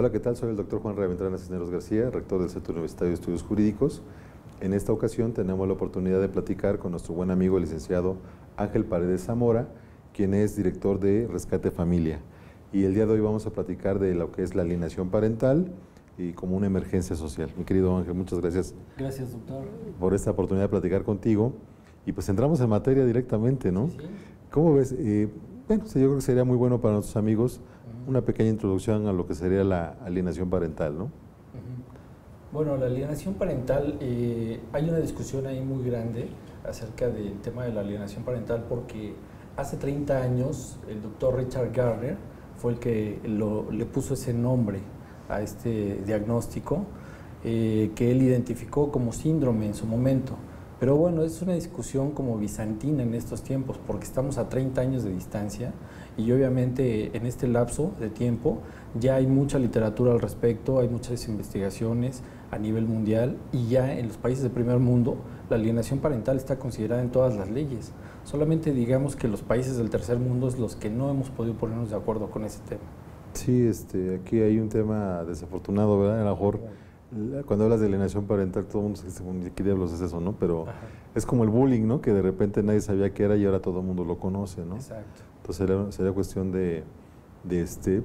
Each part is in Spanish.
Hola, ¿qué tal? Soy el doctor Juan Raventrana Cisneros García, rector del Centro Universitario de Estudios Jurídicos. En esta ocasión tenemos la oportunidad de platicar con nuestro buen amigo el licenciado Ángel Paredes Zamora, quien es director de Rescate Familia. Y el día de hoy vamos a platicar de lo que es la alienación parental y como una emergencia social. Mi querido Ángel, muchas gracias. Gracias, doctor. Por esta oportunidad de platicar contigo. Y pues entramos en materia directamente, ¿no? Sí. ¿Cómo ves? Bueno, yo creo que sería muy bueno para nuestros amigos una pequeña introducción a lo que sería la alienación parental, ¿no? Bueno, la alienación parental, hay una discusión ahí muy grande acerca del tema de la alienación parental porque hace 30 años el doctor Richard Gardner fue el que le puso ese nombre a este diagnóstico que él identificó como síndrome en su momento. Pero bueno, es una discusión como bizantina en estos tiempos porque estamos a 30 años de distancia y obviamente en este lapso de tiempo ya hay mucha literatura al respecto, hay muchas investigaciones a nivel mundial y ya en los países del primer mundo la alienación parental está considerada en todas las leyes. Solamente digamos que los países del tercer mundo es los que no hemos podido ponernos de acuerdo con ese tema. Sí, aquí hay un tema desafortunado, ¿verdad? A lo mejor cuando hablas de alienación parental todo el mundo se dice, ¿qué diablos es eso, no? Pero es como el bullying, ¿no? Que de repente nadie sabía qué era y ahora todo el mundo lo conoce, ¿no? Exacto. Entonces sería cuestión de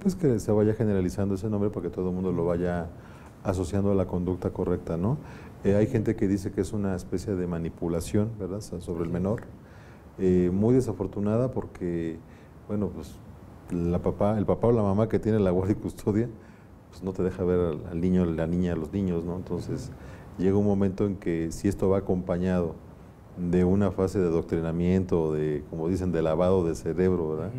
pues que se vaya generalizando ese nombre para que todo el mundo lo vaya asociando a la conducta correcta, ¿no? Hay gente que dice que es una especie de manipulación, ¿verdad? Sobre el menor. Muy desafortunada porque, bueno, pues el papá o la mamá que tiene la guardia y custodia, pues no te deja ver al niño, la niña, a los niños, ¿no? Entonces llega un momento en que si esto va acompañado de una fase de adoctrinamiento, de, como dicen, de lavado de cerebro, ¿verdad?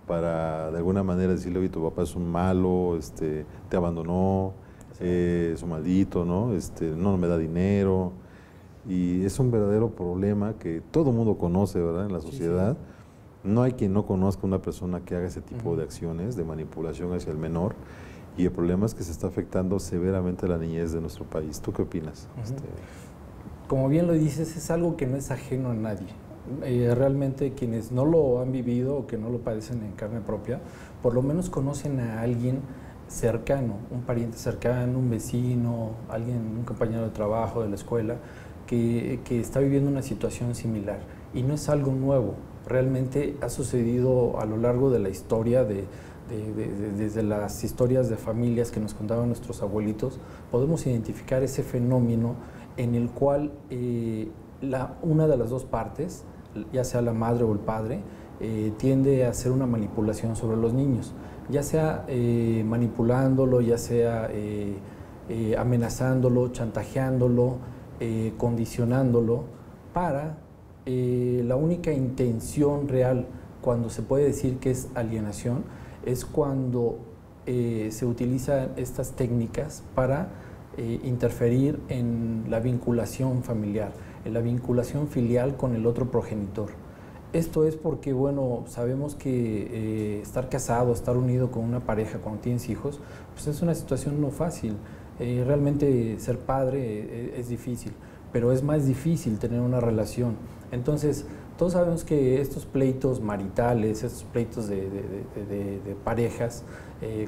Para de alguna manera decirle, oye, tu papá es un malo, te abandonó, es un maldito, ¿no? No me da dinero. Y es un verdadero problema que todo mundo conoce, ¿verdad? En la sociedad. Sí, sí. No hay quien no conozca una persona que haga ese tipo de acciones de manipulación hacia el menor. Y el problema es que se está afectando severamente a la niñez de nuestro país. ¿Tú qué opinas? Como bien lo dices, es algo que no es ajeno a nadie. Realmente quienes no lo han vivido o que no lo padecen en carne propia, por lo menos conocen a alguien cercano, un pariente cercano, un vecino, un compañero de trabajo, de la escuela, que está viviendo una situación similar. Y no es algo nuevo, realmente ha sucedido a lo largo de la historia desde las historias de familias que nos contaban nuestros abuelitos, podemos identificar ese fenómeno en el cual una de las dos partes, ya sea la madre o el padre, tiende a hacer una manipulación sobre los niños, ya sea manipulándolo, ya sea amenazándolo, chantajeándolo, condicionándolo, para la única intención real, cuando se puede decir que es alienación, es cuando se utilizan estas técnicas para interferir en la vinculación familiar, en la vinculación filial con el otro progenitor. Esto es porque, bueno, sabemos que estar casado, estar unido con una pareja cuando tienes hijos, pues es una situación no fácil. Realmente ser padre es difícil, pero es más difícil tener una relación. Entonces, todos sabemos que estos pleitos maritales, estos pleitos de parejas,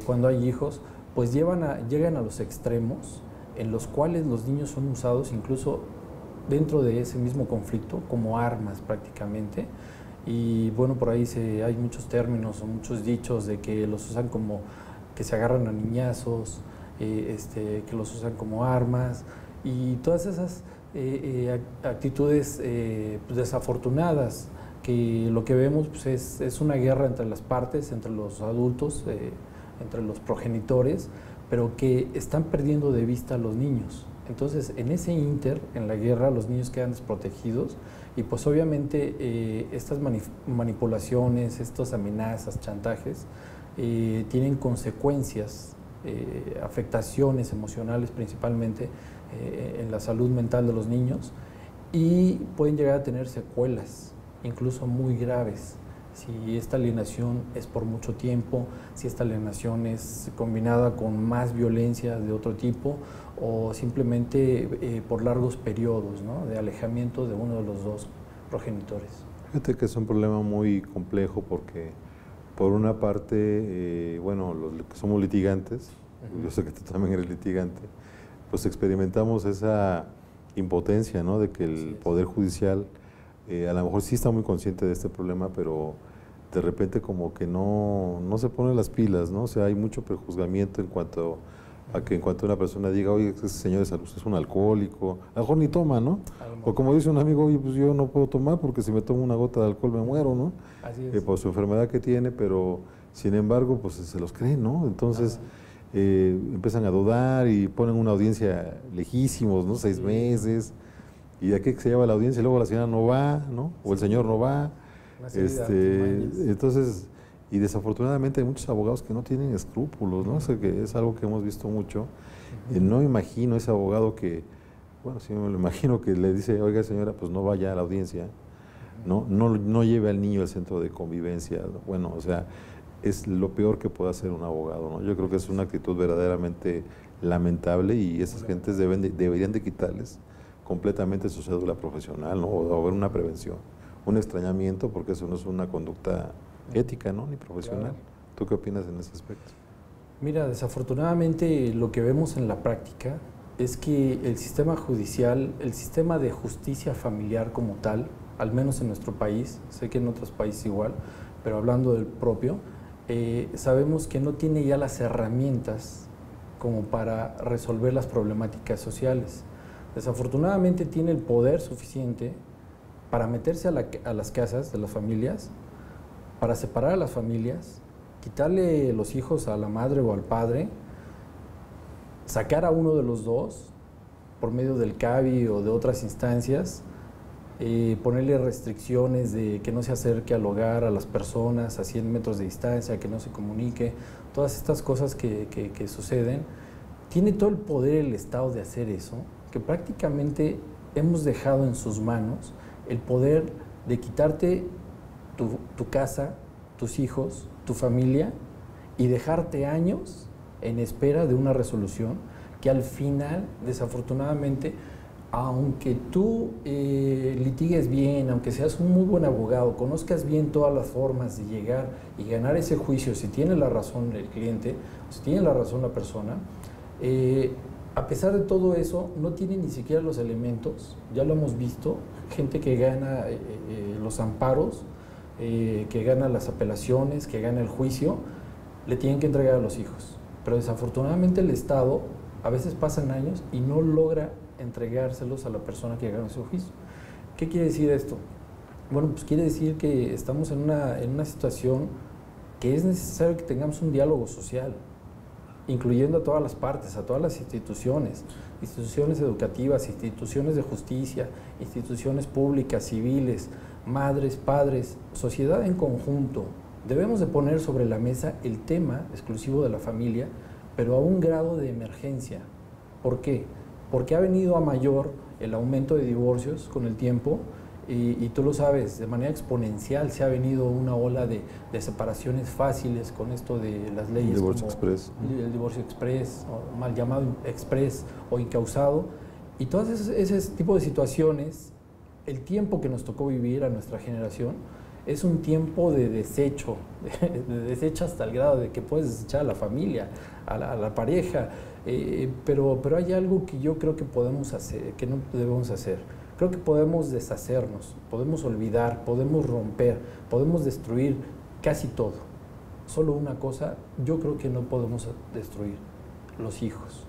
cuando hay hijos, pues llegan a los extremos en los cuales los niños son usados incluso dentro de ese mismo conflicto como armas prácticamente. Y bueno, por ahí hay muchos términos o muchos dichos de que los usan como que se agarran a niñazos, que los usan como armas y todas esas actitudes pues desafortunadas, que lo que vemos pues es una guerra entre las partes, entre los adultos, entre los progenitores, pero que están perdiendo de vista a los niños. Entonces, en ese en la guerra, los niños quedan desprotegidos y pues obviamente estas manipulaciones, estas amenazas, chantajes, tienen consecuencias, afectaciones emocionales principalmente en la salud mental de los niños y pueden llegar a tener secuelas, incluso muy graves. Si esta alienación es por mucho tiempo, si esta alienación es combinada con más violencia de otro tipo o simplemente por largos periodos, ¿no?, de alejamiento de uno de los dos progenitores. Fíjate que es un problema muy complejo porque por una parte, bueno, los que somos litigantes, yo sé que tú también eres litigante, pues experimentamos esa impotencia, ¿no? De que el Poder Judicial a lo mejor sí está muy consciente de este problema, pero de repente como que no se pone las pilas, ¿no? O sea, hay mucho prejuzgamiento en cuanto a que en cuanto una persona diga, oye, ese señor es un alcohólico, a lo mejor ni toma, ¿no? O como dice un amigo, oye, pues yo no puedo tomar porque si me tomo una gota de alcohol me muero, ¿no? Así es. Por su enfermedad que tiene, pero sin embargo, pues se los creen, ¿no? Entonces empiezan a dudar y ponen una audiencia lejísimos, ¿no? 6 meses, y de aquí que se lleva la audiencia y luego la señora no va, ¿no? O el señor no va. Entonces, y desafortunadamente hay muchos abogados que no tienen escrúpulos, ¿no? O sea, que es algo que hemos visto mucho. No me imagino ese abogado que, bueno, sí me lo imagino, que le dice, oiga señora, pues no vaya a la audiencia, no lleve al niño al centro de convivencia. Bueno, o sea, es lo peor que puede hacer un abogado, ¿no? Yo creo que es una actitud verdaderamente lamentable y esas gentes deberían de quitarles completamente su cédula profesional, ¿no? O haber una prevención, un extrañamiento, porque eso no es una conducta ética, ¿no? Ni profesional. Claro. ¿Tú qué opinas en ese aspecto? Mira, desafortunadamente lo que vemos en la práctica es que el sistema judicial, el sistema de justicia familiar como tal, al menos en nuestro país, sé que en otros países igual, pero hablando del propio, sabemos que no tiene ya las herramientas como para resolver las problemáticas sociales. Desafortunadamente tiene el poder suficiente para meterse a las casas de las familias, para separar a las familias, quitarle los hijos a la madre o al padre, sacar a uno de los dos por medio del CABI o de otras instancias, ponerle restricciones de que no se acerque al hogar a las personas a 100 metros de distancia, que no se comunique, todas estas cosas que suceden. Tiene todo el poder el Estado de hacer eso, que prácticamente hemos dejado en sus manos el poder de quitarte tu casa, tus hijos, tu familia y dejarte años en espera de una resolución que al final, desafortunadamente, aunque tú litigues bien, aunque seas un muy buen abogado, conozcas bien todas las formas de llegar y ganar ese juicio, si tiene la razón el cliente, si tiene la razón la persona, a pesar de todo eso, no tiene ni siquiera los elementos, ya lo hemos visto, gente que gana los amparos, que gana las apelaciones, que gana el juicio, le tienen que entregar a los hijos. Pero desafortunadamente el Estado a veces pasan años y no logra entregárselos a la persona que ganó ese juicio. ¿Qué quiere decir esto? Bueno, pues quiere decir que estamos en una situación que es necesario que tengamos un diálogo social, incluyendo a todas las partes, a todas las instituciones educativas, instituciones de justicia, instituciones públicas, civiles, madres, padres, sociedad en conjunto. Debemos de poner sobre la mesa el tema exclusivo de la familia, pero a un grado de emergencia. ¿Por qué? Porque ha venido a mayor el aumento de divorcios con el tiempo y tú lo sabes, de manera exponencial se ha venido una ola de separaciones fáciles con esto de las leyes. Divorcio express. El divorcio express, o mal llamado express o incausado. Y todas ese tipo de situaciones, el tiempo que nos tocó vivir a nuestra generación, es un tiempo de desecho hasta el grado de que puedes desechar a la familia, a la pareja, pero hay algo que yo creo que podemos hacer, que no debemos hacer. Creo que podemos deshacernos, podemos olvidar, podemos romper, podemos destruir casi todo. Solo una cosa, yo creo que no podemos destruir: los hijos.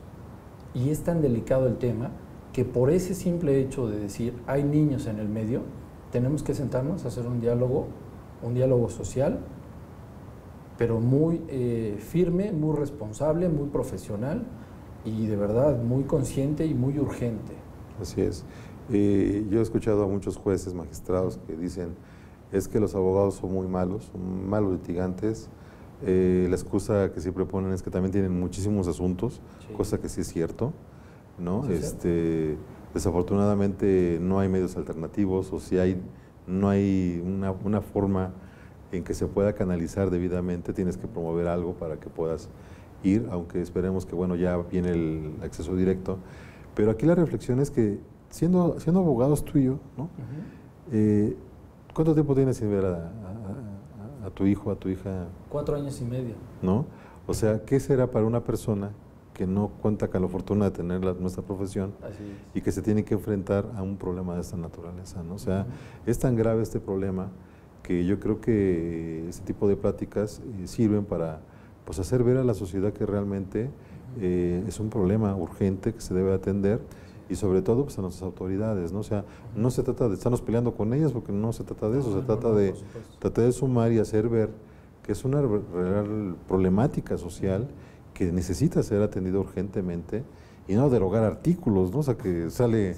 Y es tan delicado el tema que por ese simple hecho de decir hay niños en el medio, tenemos que sentarnos a hacer un diálogo social, pero muy firme, muy responsable, muy profesional y de verdad muy consciente y muy urgente. Así es. Yo he escuchado a muchos jueces, magistrados que dicen es que los abogados son muy malos, son malos litigantes. La excusa que siempre ponen es que también tienen muchísimos asuntos, sí, cosa que sí es cierto, ¿no? Sí, desafortunadamente no hay medios alternativos, o si hay, no hay una forma en que se pueda canalizar debidamente. Tienes que promover algo para que puedas ir, aunque esperemos que, bueno, ya viene el acceso directo. Pero aquí la reflexión es que siendo abogados tú y yo, ¿no? ¿Cuánto tiempo tienes sin ver a tu hijo, a tu hija? 4 años y medio. ¿No? O sea, ¿qué será para una persona que no cuenta con la fortuna de tener nuestra profesión y que se tiene que enfrentar a un problema de esta naturaleza, ¿no? O sea, es tan grave este problema que yo creo que este tipo de pláticas sirven para, pues, hacer ver a la sociedad que realmente es un problema urgente que se debe atender, y sobre todo, pues, a nuestras autoridades, ¿no? O sea, no se trata de estarnos peleando con ellas, porque no se trata de eso, se trata de tratar de sumar y hacer ver que es una real problemática social que necesita ser atendida urgentemente, y no derogar artículos, ¿no? O sea, que sale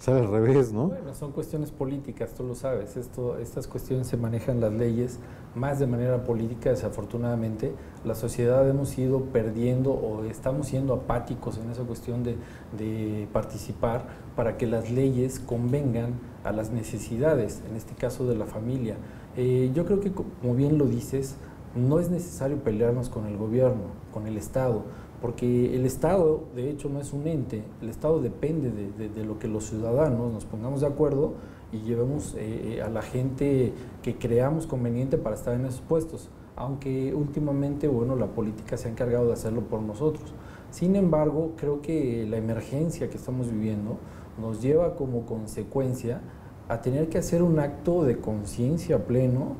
al revés, ¿no? Bueno, son cuestiones políticas, tú lo sabes. Estas cuestiones se manejan las leyes más de manera política, desafortunadamente. La sociedad hemos ido perdiendo o estamos siendo apáticos en esa cuestión de participar para que las leyes convengan a las necesidades, en este caso de la familia. Yo creo que, como bien lo dices, no es necesario pelearnos con el gobierno, con el Estado, porque el Estado, de hecho, no es un ente. El Estado depende de lo que los ciudadanos nos pongamos de acuerdo y llevemos a la gente que creamos conveniente para estar en esos puestos, aunque últimamente, bueno, la política se ha encargado de hacerlo por nosotros. Sin embargo, creo que la emergencia que estamos viviendo nos lleva como consecuencia a tener que hacer un acto de conciencia pleno,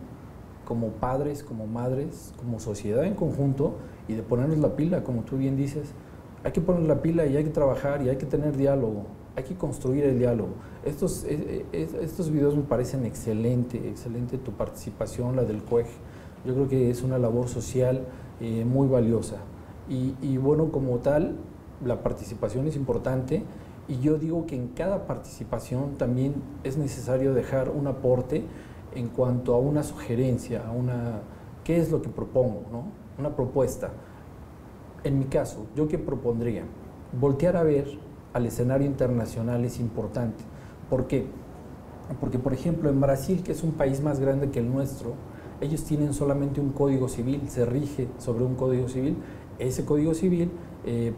como padres, como madres, como sociedad en conjunto, y de ponernos la pila, como tú bien dices. Hay que poner la pila y hay que trabajar y hay que tener diálogo, hay que construir el diálogo. Estos videos me parecen excelente tu participación, la del CUEG. Yo creo que es una labor social muy valiosa. Y bueno, como tal, la participación es importante, y yo digo que en cada participación también es necesario dejar un aporte en cuanto a una sugerencia, ¿qué es lo que propongo, ¿no? Una propuesta. En mi caso, ¿yo qué propondría? Voltear a ver al escenario internacional es importante. ¿Por qué? Porque, por ejemplo, en Brasil, que es un país más grande que el nuestro, ellos tienen solamente un código civil, se rige sobre un código civil. Ese código civil,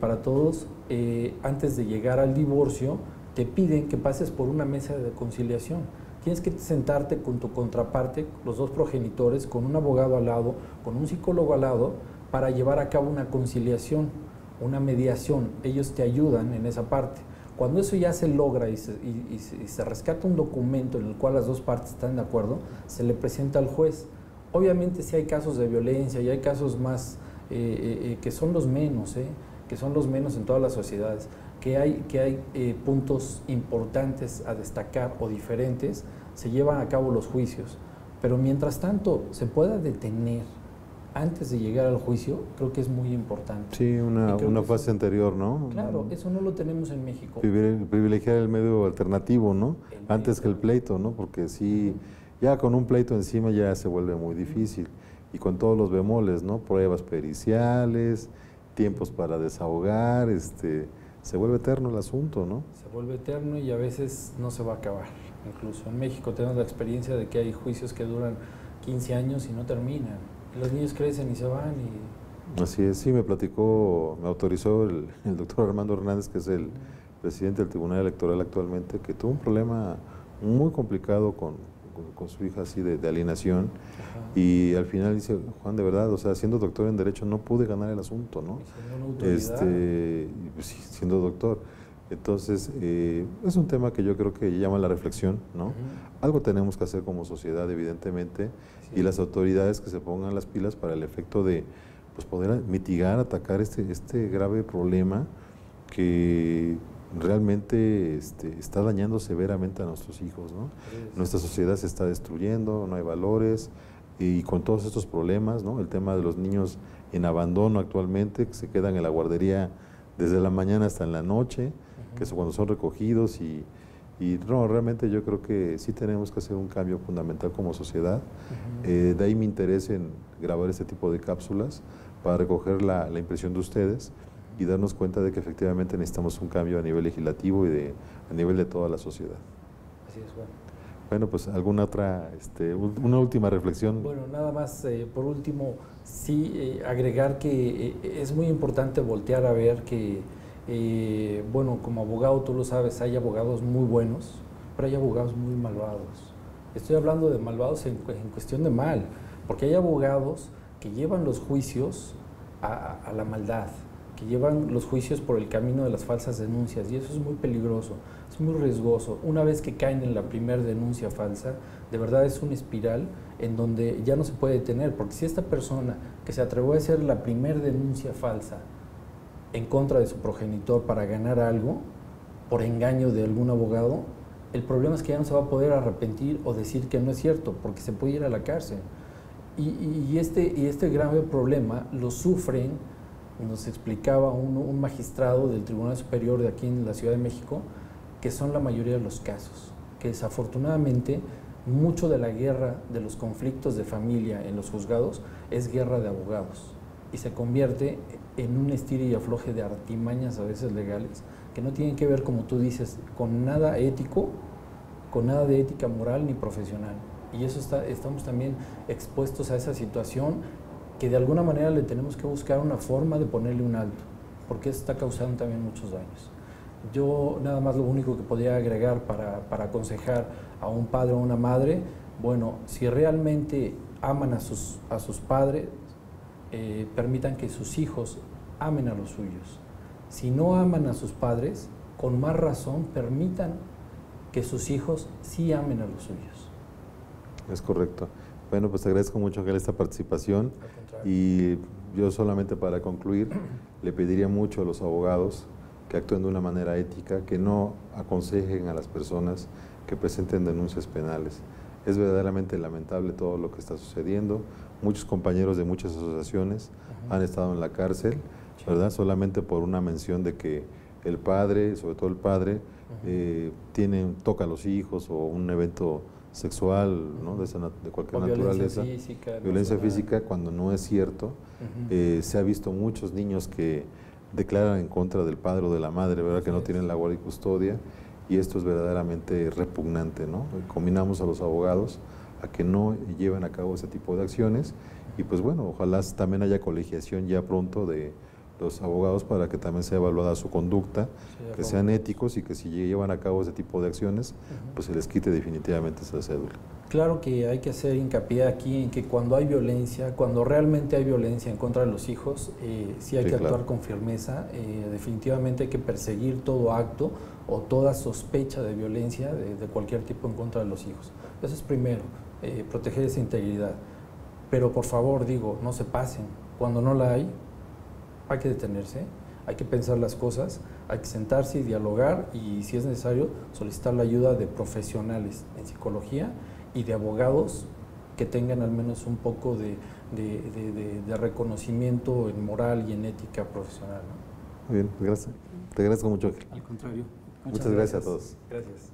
para todos, antes de llegar al divorcio, te piden que pases por una mesa de conciliación. Tienes que sentarte con tu contraparte, los dos progenitores, con un abogado al lado, con un psicólogo al lado, para llevar a cabo una conciliación, una mediación. Ellos te ayudan en esa parte. Cuando eso ya se logra y se rescata un documento en el cual las dos partes están de acuerdo, se le presenta al juez. Obviamente sí hay casos de violencia y hay casos más que son los menos, que son los menos en todas las sociedades, que hay puntos importantes a destacar o diferentes, se llevan a cabo los juicios. Pero mientras tanto se pueda detener antes de llegar al juicio, creo que es muy importante. Sí, una fase anterior, ¿no? Claro, eso no lo tenemos en México. Privilegiar el medio alternativo, ¿no? Antes que el pleito, ¿no? Porque sí, ya con un pleito encima ya se vuelve muy difícil. Y con todos los bemoles, ¿no? Pruebas periciales, tiempos para desahogar, se vuelve eterno el asunto, ¿no? Se vuelve eterno y a veces no se va a acabar. Incluso en México tenemos la experiencia de que hay juicios que duran 15 años y no terminan. Los niños crecen y se van. Así es, sí, me autorizó el doctor Armando Hernández, que es el presidente del Tribunal Electoral actualmente, que tuvo un problema muy complicado con su hija, así de alienación. Ajá. Y al final dice, Juan, de verdad, o sea, siendo doctor en Derecho no pude ganar el asunto, ¿no? Pues sí, siendo doctor. Entonces, es un tema que yo creo que llama la reflexión, ¿no? Algo tenemos que hacer como sociedad, evidentemente, y las autoridades que se pongan las pilas para el efecto de, pues, poder mitigar, atacar este grave problema que realmente está dañando severamente a nuestros hijos, ¿no? Nuestra sociedad se está destruyendo, no hay valores, y con todos estos problemas, ¿no? El tema de los niños en abandono actualmente, que se quedan en la guardería desde la mañana hasta en la noche, que es cuando son recogidos, y no, realmente yo creo que sí tenemos que hacer un cambio fundamental como sociedad. De ahí mi interés en grabar este tipo de cápsulas para recoger la impresión de ustedes y darnos cuenta de que efectivamente necesitamos un cambio a nivel legislativo y a nivel de toda la sociedad. Así es, Juan. Bueno, pues alguna otra, una última reflexión. Bueno, nada más, por último, sí, agregar que es muy importante voltear a ver que, bueno, como abogado tú lo sabes, hay abogados muy buenos, pero hay abogados muy malvados. Estoy hablando de malvados en cuestión de mal, porque hay abogados que llevan los juicios a la maldad, que llevan los juicios por el camino de las falsas denuncias, y eso es muy peligroso, es muy riesgoso. Una vez que caen en la primera denuncia falsa, de verdad es una espiral en donde ya no se puede detener, porque si esta persona que se atrevió a hacer la primera denuncia falsa en contra de su progenitor para ganar algo, por engaño de algún abogado, el problema es que ya no se va a poder arrepentir o decir que no es cierto, porque se puede ir a la cárcel. Y este grave problema lo sufren, nos explicaba un magistrado del Tribunal Superior de aquí en la Ciudad de México, que son la mayoría de los casos, que desafortunadamente mucho de la guerra, de los conflictos de familia en los juzgados, es guerra de abogados, y se convierte en un estira y afloje de artimañas a veces legales, que no tienen que ver, como tú dices, con nada ético, con nada de ética moral ni profesional. Y eso estamos también expuestos a esa situación, que de alguna manera le tenemos que buscar una forma de ponerle un alto, porque eso está causando también muchos daños. Yo nada más lo único que podría agregar para aconsejar a un padre o a una madre, bueno, si realmente aman a sus padres, permitan que sus hijos amen a los suyos. Si no aman a sus padres, con más razón permitan que sus hijos sí amen a los suyos. Es correcto. Bueno, pues te agradezco mucho, Ángel, esta participación, y yo solamente para concluir le pediría mucho a los abogados que actúen de una manera ética, que no aconsejen a las personas que presenten denuncias penales. Es verdaderamente lamentable todo lo que está sucediendo. Muchos compañeros de muchas asociaciones han estado en la cárcel, ¿verdad? Solamente por una mención de que el padre, sobre todo el padre, toca a los hijos, o un evento sexual, ¿no? de cualquier naturaleza, violencia física, cuando no es cierto. Se ha visto muchos niños que declaran en contra del padre o de la madre, ¿verdad? Que no tienen la guardia y custodia, y esto es verdaderamente repugnante, ¿no? Combinamos a los abogados a que no lleven a cabo ese tipo de acciones, y pues bueno, ojalá también haya colegiación ya pronto de los abogados para que también sea evaluada su conducta, que sean éticos, y que si llevan a cabo ese tipo de acciones, pues se les quite definitivamente esa cédula. Claro que hay que hacer hincapié aquí en que cuando hay violencia, cuando realmente hay violencia en contra de los hijos, sí hay que actuar con firmeza. Definitivamente hay que perseguir todo acto o toda sospecha de violencia de cualquier tipo en contra de los hijos. Eso es primero, proteger esa integridad. Pero por favor, digo, no se pasen. Cuando no la hay que detenerse, hay que pensar las cosas, hay que sentarse y dialogar, y si es necesario solicitar la ayuda de profesionales en psicología y de abogados que tengan al menos un poco de reconocimiento en moral y en ética profesional, ¿no? Muy bien, gracias. Te agradezco mucho, Ángel. Al contrario. Muchas gracias a todos. Gracias.